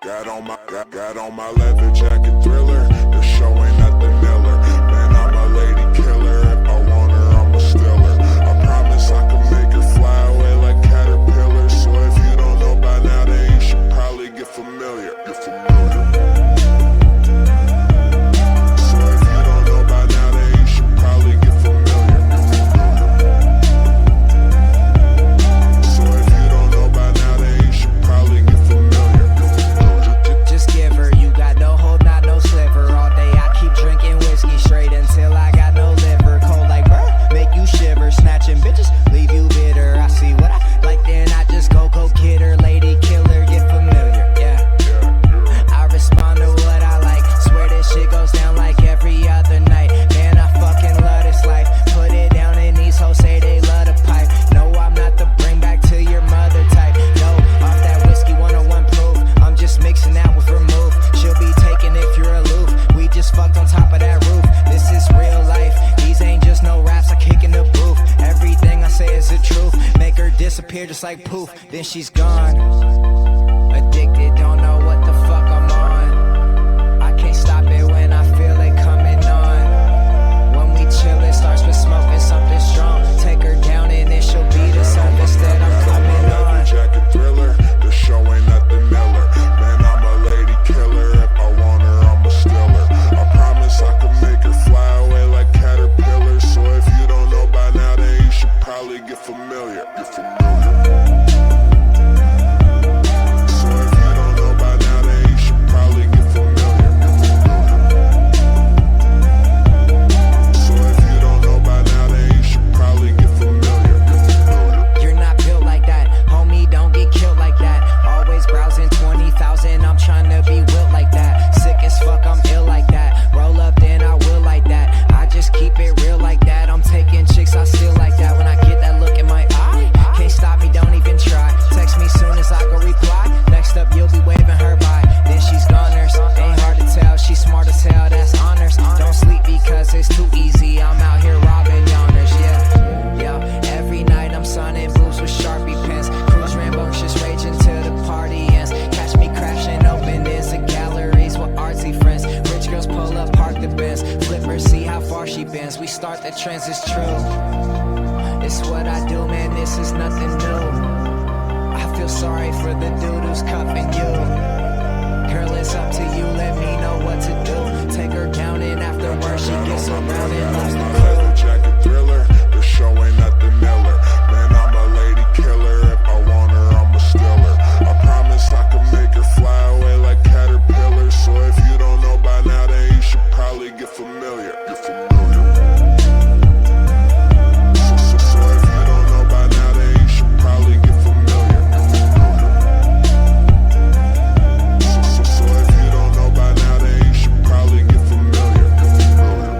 got on my leather jacket Thriller. The show ain't nothing Miller. Man, I'm a lady killer. If I want her, I'ma steal her. I promise I can make her fly away like caterpillars. So if you don't know by now, then you should probably get familiar. Get familiar. So if you don't know by now, then you should probably get familiar. So if you don't know by now, then you should probably get familiar. Just give her, you got no hold, not no sliver. All day I keep drinking whiskey straight until I got no liver. Cold like bruh, make you shiver. Snatching bitches, leave you bitter. I see what I like, then I just go get her. Lady killer, get familiar, yeah. I respond to what I like. Swear this shit goes down like every other night. Man, I fucking love this life. Put it down and these hoes say they love the pipe. No, I'm not the bring back to your mother type. No, off that whiskey 101 proof. I'm just mixing that with vermouth. She'll be taken if you're aloof. We just fucked on top of that roof. This is real life. These ain't just no raps I kick in the booth. Everything I say is the truth. Make her disappear just like poof. Then she's gone. Addicted, don't know what the fuck I'm on. I can't stop it when I feel it coming on. When we chill, it starts with smoking something strong. Take her down and then she'll be the service that I'm coming on. Jacket Thriller. The show ain't nothing Miller. Man, I'm a lady killer. If I want her, I'ma steal her. I promise I can make her fly away like caterpillars. So if you don't know by now, then you should probably get familiar. Get familiar. So if you don't know by now, then you should probably get familiar. So if you don't know by now, then you should probably get familiar. You're not built like that, homie, don't get killed like that. Always browsing 20,000, I'm trying to be built like that. Sick as fuck, I'm ill like that. Roll up, then I will like that. I just keep it real like that. I'm taking chicks, I still like that. When I get that look in my eye, can't stop me, don't even try. Text me soon as I go reply. Next up, you'll be waving her by. Then she's goners, ain't hard to tell. She's smart as hell, that's honors. Don't sleep because it's too easy. I'm out here robbing yawners, yeah. Every night I'm signing boobs with Sharpie pens. Cruise rambunctious, raging till the party ends. Catch me crashing open is the galleries with artsy friends. Rich girls pull up, park the Benz. Flip her, see how far she bends. We start the trends, it's true. It's what I do, man, this is nothing new. I feel sorry for the dude who's cuffing you. Girl, it's up to you, let me know what to do. Take her down and afterwards she gets around and lose the crew. Jacket Thriller. The show ain't nothing Miller. Man, I'm a lady killer. If I want her, I'ma steal her. I promise I can make her fly away like caterpillars. So if you don't know by now, then you should probably get familiar. Get familiar. So if you don't know by now, then you should probably get familiar. So if you don't know by now, then you should probably get familiar. Get familiar.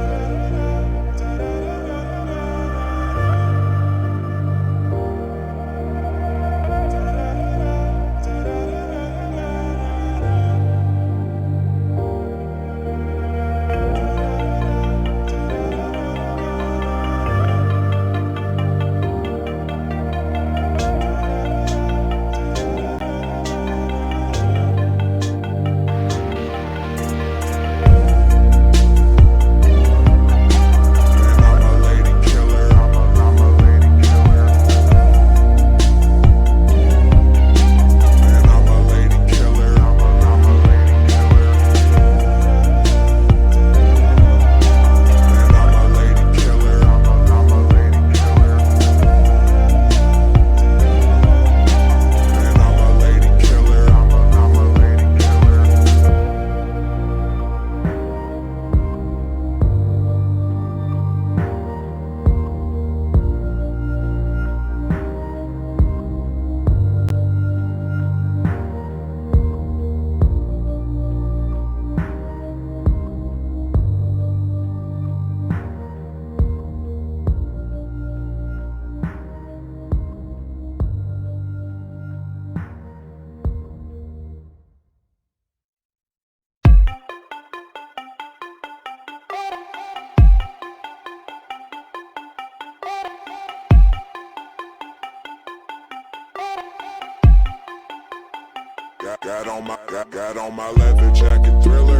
got on my leather jacket thriller.